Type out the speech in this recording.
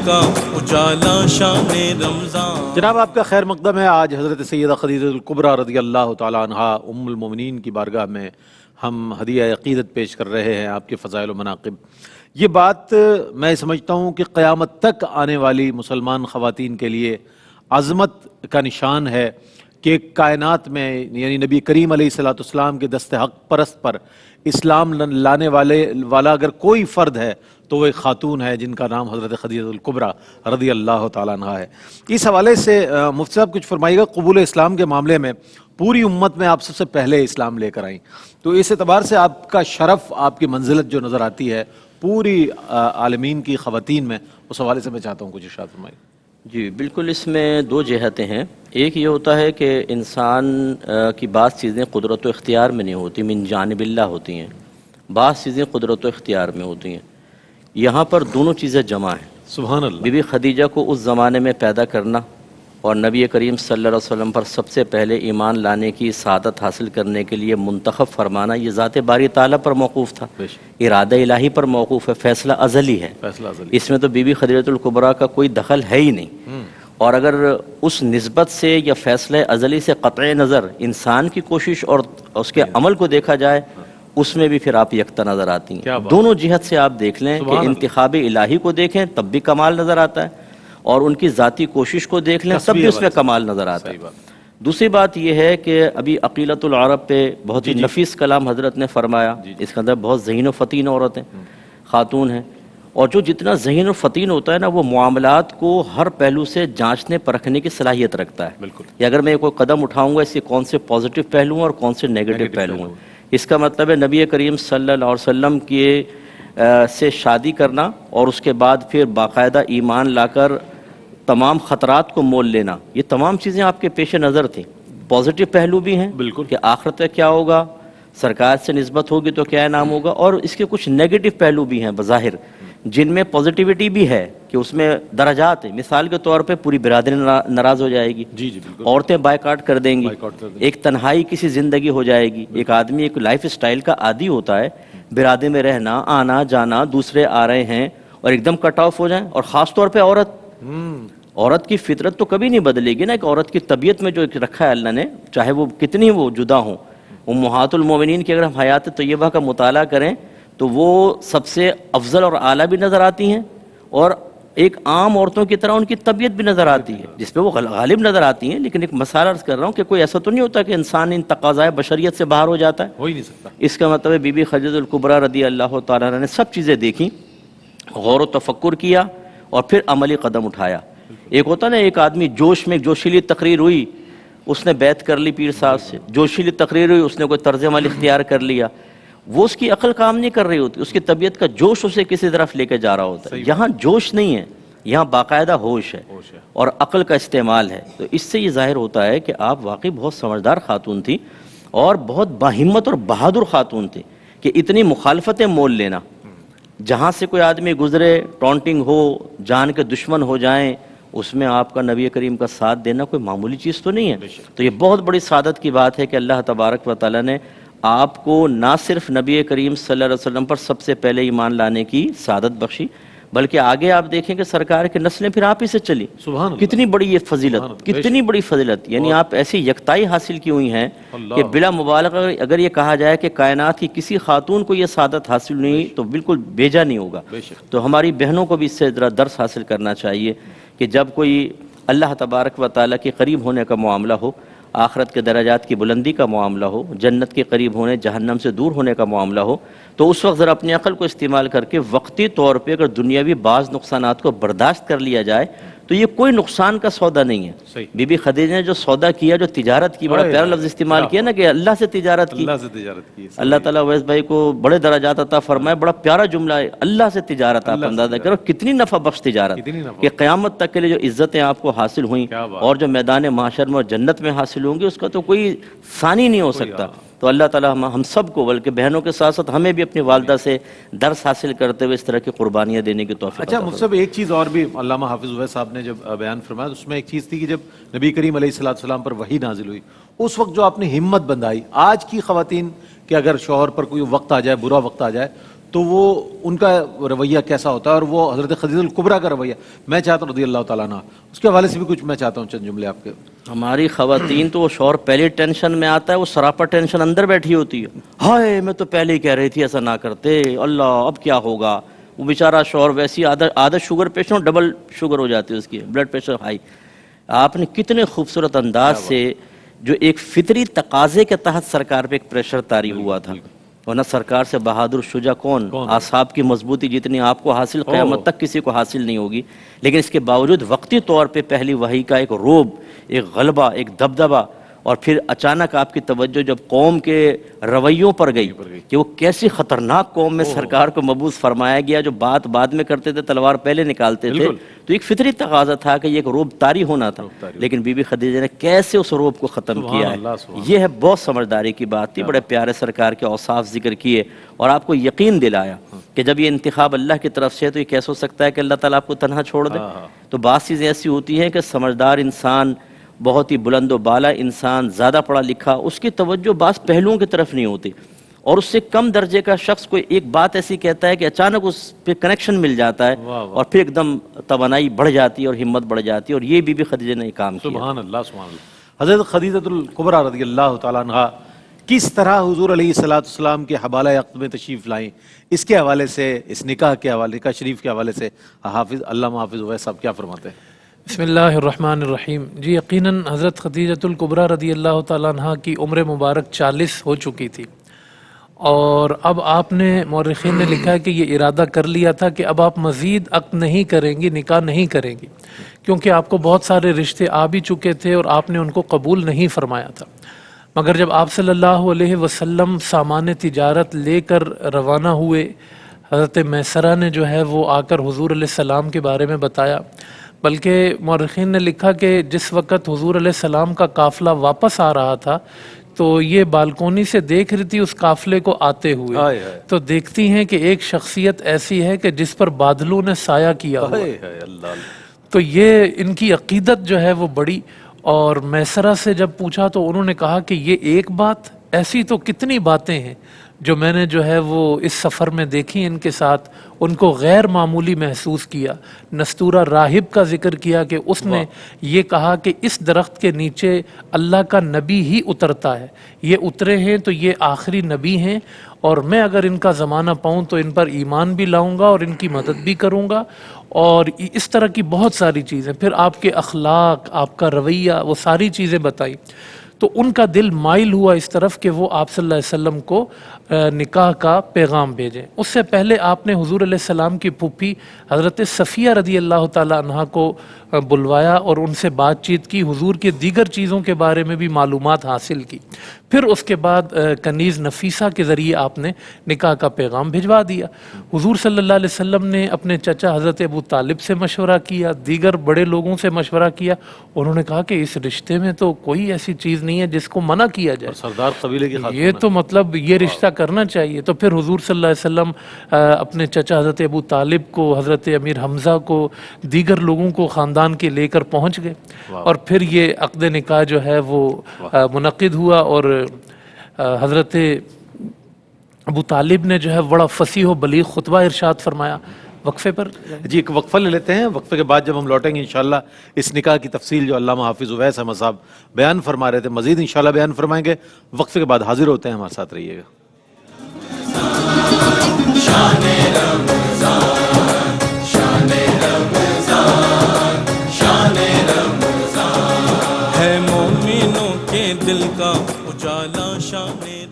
کا اجالا شان رمضان۔ جناب آپ کا خیر مقدم ہے۔ آج حضرت سیدہ خدیجہ الکبریٰ رضی اللہ تعالیٰ عنہا ام المومنین کی بارگاہ میں ہم ہدیہ عقیدت پیش کر رہے ہیں، آپ کے فضائل و مناقب۔ یہ بات میں سمجھتا ہوں کہ قیامت تک آنے والی مسلمان خواتین کے لیے عظمت کا نشان ہے کہ کائنات میں یعنی نبی کریم علیہ الصلوۃ والسلام کے دست حق پرست پر اسلام لانے والا اگر کوئی فرد ہے تو وہ ایک خاتون ہے جن کا نام حضرت خدیجہ الکبریٰ رضی اللہ تعالیٰ عنہا ہے۔ اس حوالے سے مفتی صاحب کچھ فرمائیے گا، قبول اسلام کے معاملے میں پوری امت میں آپ سب سے پہلے اسلام لے کر آئیں، تو اس اعتبار سے آپ کا شرف، آپ کی منزلت جو نظر آتی ہے پوری عالمین کی خواتین میں، اس حوالے سے میں چاہتا ہوں کچھ ارشاد فرمائیے۔ جی بالکل، اس میں دو جہتیں ہیں۔ ایک یہ ہوتا ہے کہ انسان کی بعض چیزیں قدرت و اختیار میں نہیں ہوتی، من جانب اللہ ہوتی ہیں، بعض چیزیں قدرت و اختیار میں ہوتی ہیں۔ یہاں پر دونوں چیزیں جمع ہیں۔ سبحان اللہ۔ بی بی خدیجہ کو اس زمانے میں پیدا کرنا اور نبی کریم صلی اللہ علیہ وسلم پر سب سے پہلے ایمان لانے کی سعادت حاصل کرنے کے لیے منتخب فرمانا، یہ ذات باری تعالیٰ پر موقوف تھا، ارادہ الہی پر موقوف ہے، فیصلہ ازلی ہے، فیصلہ ازلی۔ اس میں تو بی بی خدیجہ الکبریٰ کا کوئی دخل ہے ہی نہیں۔ اور اگر اس نسبت سے یا فیصلہ ازلی سے قطع نظر انسان کی کوشش اور اس کے عمل کو دیکھا جائے، اس میں بھی پھر آپ یکتا نظر آتی ہیں۔ دونوں جہت سے آپ دیکھ لیں کہ انتخاب الہی کو دیکھیں تب بھی کمال نظر آتا ہے، اور ان کی ذاتی کوشش کو دیکھ لیں تب بھی اس میں کمال نظر آتا ہے۔ دوسری بات یہ ہے کہ ابھی عقیلۃ العرب پہ بہت ہی نفیس کلام حضرت نے فرمایا، اس کے اندر بہت ذہین و فطین عورتیں خاتون ہیں، اور جو جتنا ذہین و فطین ہوتا ہے نا، وہ معاملات کو ہر پہلو سے جانچنے پرکھنے کی صلاحیت رکھتا ہے کہ اگر میں کوئی قدم اٹھاؤں گا اس کے کون سے پازیٹیو پہلو ہیں اور کون سے نیگیٹو پہلو ہیں۔ اس کا مطلب ہے نبی کریم صلی اللہ علیہ وسلم کے سے شادی کرنا اور اس کے بعد پھر باقاعدہ ایمان لا کر تمام خطرات کو مول لینا، یہ تمام چیزیں آپ کے پیش نظر تھیں۔ پازیٹیو پہلو بھی ہیں کہ آخرت میں کیا ہوگا، سرکار سے نسبت ہوگی تو کیا انعام ہوگا، اور اس کے کچھ نیگیٹو پہلو بھی ہیں بظاہر جن میں پازیٹیوٹی بھی ہے کہ اس میں درجات ہیں۔ مثال کے طور پہ پوری برادری ناراض ہو جائے گی، عورتیں بائیکاٹ کر دیں گی، ایک تنہائی کسی زندگی ہو جائے گی۔ ایک آدمی ایک لائف سٹائل کا عادی ہوتا ہے، برادری میں رہنا، آنا جانا، دوسرے آ رہے ہیں اور ایک دم کٹ آف ہو جائیں، اور خاص طور پہ عورت کی فطرت تو کبھی نہیں بدلے گی نا، ایک عورت کی طبیعت میں جو رکھا ہے اللہ نے، چاہے وہ کتنی وہ جدا ہوں۔ امہات المومنین کی اگر ہم حیات طیبہ کا مطالعہ کریں تو وہ سب سے افضل اور اعلیٰ بھی نظر آتی ہیں، اور ایک عام عورتوں کی طرح ان کی طبیعت بھی نظر آتی ہے جس پہ وہ غالب نظر آتی ہیں۔ لیکن ایک مسئلہ عرض کر رہا ہوں کہ کوئی ایسا تو نہیں ہوتا کہ انسان ان تقاضائے بشریت سے باہر ہو جاتا ہے، ہو ہی نہیں سکتا۔ اس کا مطلب ہے بی بی خدیجہ الکبریٰ رضی اللہ تعالیٰ عنہ نے سب چیزیں دیکھیں، غور و تفکر کیا اور پھر عملی قدم اٹھایا۔ ایک ہوتا نا، ایک آدمی جوش میں، جوشیلی تقریر ہوئی اس نے بیعت کر لی پیر صاحب سے، جوشیلی تقریر ہوئی اس نے کوئی طرز عمل اختیار کر لیا، وہ اس کی عقل کام نہیں کر رہی ہوتی، اس کی طبیعت کا جوش اسے کسی طرف لے کے جا رہا ہوتا ہے۔ یہاں جوش نہیں ہے، یہاں باقاعدہ ہوش ہے اور عقل کا استعمال ہے۔ تو اس سے یہ ظاہر ہوتا ہے کہ آپ واقعی بہت سمجھدار خاتون تھی اور بہت باہمت اور بہادر خاتون تھی کہ اتنی مخالفتیں مول لینا، جہاں سے کوئی آدمی گزرے، ٹونٹنگ ہو، جان کے دشمن ہو جائیں، اس میں آپ کا نبی کریم کا ساتھ دینا کوئی معمولی چیز تو نہیں ہے۔ تو یہ بہت بڑی سعادت کی بات ہے کہ اللہ تبارک و تعالیٰ نے آپ کو نہ صرف نبی کریم صلی اللہ علیہ وسلم پر سب سے پہلے ایمان لانے کی سعادت بخشی، بلکہ آگے آپ دیکھیں کہ سرکار کی نسلیں پھر آپ ہی سے چلی۔ کتنی بڑی یہ فضیلت، کتنی بڑی فضیلت، یعنی آپ ایسی یکتائی حاصل کی ہوئی ہیں کہ بلا مبالغہ اگر یہ کہا جائے کہ کائنات کی کسی خاتون کو یہ سعادت حاصل نہیں تو بالکل بیجا نہیں ہوگا۔ تو ہماری بہنوں کو بھی اس سے ذرا درس حاصل کرنا چاہیے کہ جب کوئی اللہ تبارک و تعالیٰ کے قریب ہونے کا معاملہ ہو، آخرت کے درجات کی بلندی کا معاملہ ہو، جنت کے قریب ہونے، جہنم سے دور ہونے کا معاملہ ہو، تو اس وقت ذرا اپنی عقل کو استعمال کر کے وقتی طور پہ اگر دنیاوی بعض نقصانات کو برداشت کر لیا جائے تو یہ کوئی نقصان کا سودا نہیں ہے۔ بی بی خدیجہ نے جو سودا کیا، جو تجارت کی، بڑا پیارا لفظ استعمال کیا نا کہ اللہ سے تجارت کی۔ اللہ تعالیٰ اویس بھائی کو بڑے درجات عطا فرمائے، بڑا پیارا جملہ ہے، اللہ سے تجارت۔ آپ اندازہ کرو کتنی نفع بخش تجارت کہ قیامت تک کے لیے جو عزتیں آپ کو حاصل ہوئیں اور جو میدان محشر میں اور جنت میں حاصل ہوں گی، اس کا تو کوئی ثانی نہیں ہو سکتا۔ تو اللہ تعالیٰ ہم سب کو، بلکہ بہنوں کے ساتھ ساتھ ہمیں بھی اپنی والدہ سے درس حاصل کرتے ہوئے اس طرح کی قربانیاں دینے کی توفیق عطا فرمائے۔ مفتی صاحب ایک چیز اور بھی علامہ حافظ اویس صاحب نے جب بیان فرمایا، اس میں ایک چیز تھی کہ جب نبی کریم علیہ الصلوۃ والسلام پر وحی نازل ہوئی، اس وقت جو آپ نے ہمت بندھائی، آج کی خواتین کہ اگر شوہر پر کوئی وقت آ جائے، برا وقت آ جائے، تو وہ ان کا رویہ کیسا ہوتا ہے اور وہ حضرت خدیجہ الکبریٰ کا رویہ، میں چاہتا ہوں رضی اللہ تعالیٰ عنہ، اس کے حوالے سے بھی کچھ میں چاہتا ہوں چند جملے آپ کے. ہماری خواتین تو وہ شوہر پہلے ٹینشن میں آتا ہے، وہ سراپا ٹینشن اندر بیٹھی ہوتی ہے، ہائے میں تو پہلے ہی کہہ رہی تھی ایسا نہ کرتے، اللہ اب کیا ہوگا. وہ بیچارہ شوہر ویسی عادت شوگر پیشنٹ ڈبل شوگر ہو جاتی ہے اس کی، بلڈ پریشر ہائی. آپ نے کتنے خوبصورت انداز سے جو ایک فطری تقاضے کے تحت سرکار پہ ایک پریشر طاری ہوا تھا، ورنہ سرکار سے بہادر شجاع کون؟ اعصاب کی مضبوطی جتنی آپ کو حاصل قیامت تک کسی کو حاصل نہیں ہوگی، لیکن اس کے باوجود وقتی طور پہ پہلی وحی کا ایک روب، ایک غلبہ، ایک دبدبہ، اور پھر اچانک آپ کی توجہ جب قوم کے رویوں پر گئی کہ وہ کیسی خطرناک قوم میں سرکار کو مبعوث فرمایا گیا، جو بات بعد میں کرتے تھے تلوار پہلے نکالتے تھے، تو ایک فطری تقاضا تھا کہ یہ ایک روب طاری ہونا تھا. لیکن بی بی خدیجہ نے کیسے اس روب کو ختم کیا ہے، یہ ہے بہت سمجھداری کی بات تھی. بڑے پیارے سرکار کے اوصاف ذکر کیے اور آپ کو یقین دلایا کہ جب یہ انتخاب اللہ کی طرف سے ہے تو یہ کیسے ہو سکتا ہے کہ اللہ تعالیٰ آپ کو تنہا چھوڑ دے. تو بعض چیزیں ایسی ہوتی ہیں کہ سمجھدار انسان، بہت ہی بلند و بالا انسان، زیادہ پڑھا لکھا، اس کی توجہ بعض پہلوؤں کی طرف نہیں ہوتی، اور اس سے کم درجے کا شخص کوئی ایک بات ایسی کہتا ہے کہ اچانک اس پہ کنیکشن مل جاتا ہے اور پھر ایک دم توانائی بڑھ جاتی ہے اور ہمت بڑھ جاتی ہے، اور یہ بی بی خدیجہ نے کام کیا. سبحان اللہ سبحان اللہ. حضرت خدیجہ الکبریٰ رضی اللہ تعالیٰ عنہ کس طرح حضور علیہ الصلوۃ والسلام کے حبالہ عقد میں تشریف لائیں، اس کے حوالے سے، اس نکاح کے حوالے، نکاح شریف کے حوالے سے حافظ علامہ حافظ اویس صاحب کیا فرماتے ہیں؟ بسم اللہ الرحمن الرحیم. جی یقیناً حضرت خدیجہ الکبریٰ رضی اللہ تعالیٰ عنہ کی عمر مبارک 40 ہو چکی تھی، اور اب آپ نے، مورخین نے لکھا ہے کہ یہ ارادہ کر لیا تھا کہ اب آپ مزید عقد نہیں کریں گی، نکاح نہیں کریں گی، کیونکہ آپ کو بہت سارے رشتے آ بھی چکے تھے اور آپ نے ان کو قبول نہیں فرمایا تھا. مگر جب آپ صلی اللہ علیہ وسلم سامان تجارت لے کر روانہ ہوئے، حضرت میسرہ نے جو ہے وہ آ کر حضور علیہ السلام کے بارے میں بتایا. بلکہ مورخین نے لکھا کہ جس وقت حضور علیہ السلام کا قافلہ واپس آ رہا تھا تو یہ بالکونی سے دیکھ رہی تھی اس قافلے کو آتے ہوئے، تو دیکھتی ہیں کہ ایک شخصیت ایسی ہے کہ جس پر بادلوں نے سایہ کیا ہوا. تو یہ ان کی عقیدت جو ہے وہ بڑی. اور میسرہ سے جب پوچھا تو انہوں نے کہا کہ یہ ایک بات، ایسی تو کتنی باتیں ہیں جو میں نے جو ہے وہ اس سفر میں دیکھی ان کے ساتھ، ان کو غیر معمولی محسوس کیا. نستورہ راہب کا ذکر کیا کہ اس نے یہ کہا کہ اس درخت کے نیچے اللہ کا نبی ہی اترتا ہے، یہ اترے ہیں تو یہ آخری نبی ہیں، اور میں اگر ان کا زمانہ پاؤں تو ان پر ایمان بھی لاؤں گا اور ان کی مدد بھی کروں گا. اور اس طرح کی بہت ساری چیزیں، پھر آپ کے اخلاق، آپ کا رویہ، وہ ساری چیزیں بتائی. تو ان کا دل مائل ہوا اس طرف کہ وہ آپ صلی اللہ علیہ وسلم کو نکاح کا پیغام بھیجیں. اس سے پہلے آپ نے حضور علیہ السلام کی پھوپھی حضرت صفیہ رضی اللہ تعالیٰ عنہ کو بلوایا اور ان سے بات چیت کی، حضور کے دیگر چیزوں کے بارے میں بھی معلومات حاصل کی. پھر اس کے بعد کنیز نفیسہ کے ذریعے آپ نے نکاح کا پیغام بھجوا دیا. حضور صلی اللہ علیہ وسلم نے اپنے چچا حضرت ابو طالب سے مشورہ کیا، دیگر بڑے لوگوں سے مشورہ کیا. انہوں نے کہا کہ اس رشتے میں تو کوئی ایسی چیز نہیں ہے جس کو منع کیا جائے، سردار قبیلے کی خاتون یہ تو مطلب یہ رشتہ کرنا چاہیے. تو پھر حضور صلی اللہ علیہ وسلم اپنے چچا حضرت ابو طالب کو، حضرت امیر حمزہ کو، دیگر لوگوں کو خاندان کے لے کر پہنچ گئے، اور پھر یہ عقد نکاح جو ہے وہ منعقد ہوا. اور حضرت ابو طالب نے جو ہے بڑا فصیح و بلیغ خطبہ ارشاد فرمایا. وقفے پر جی ایک وقفہ لے لیتے ہیں، وقفے کے بعد جب ہم لوٹیں گے انشاءاللہ اس نکاح کی تفصیل جو علامہ حافظ اویس احمد صاحب بیان فرما رہے تھے مزید انشاءاللہ بیان فرمائیں گے. وقفے کے بعد حاضر ہوتے ہیں، ہمارے ساتھ رہیے گا. ہے مومنوں کے دل کا اجالا شان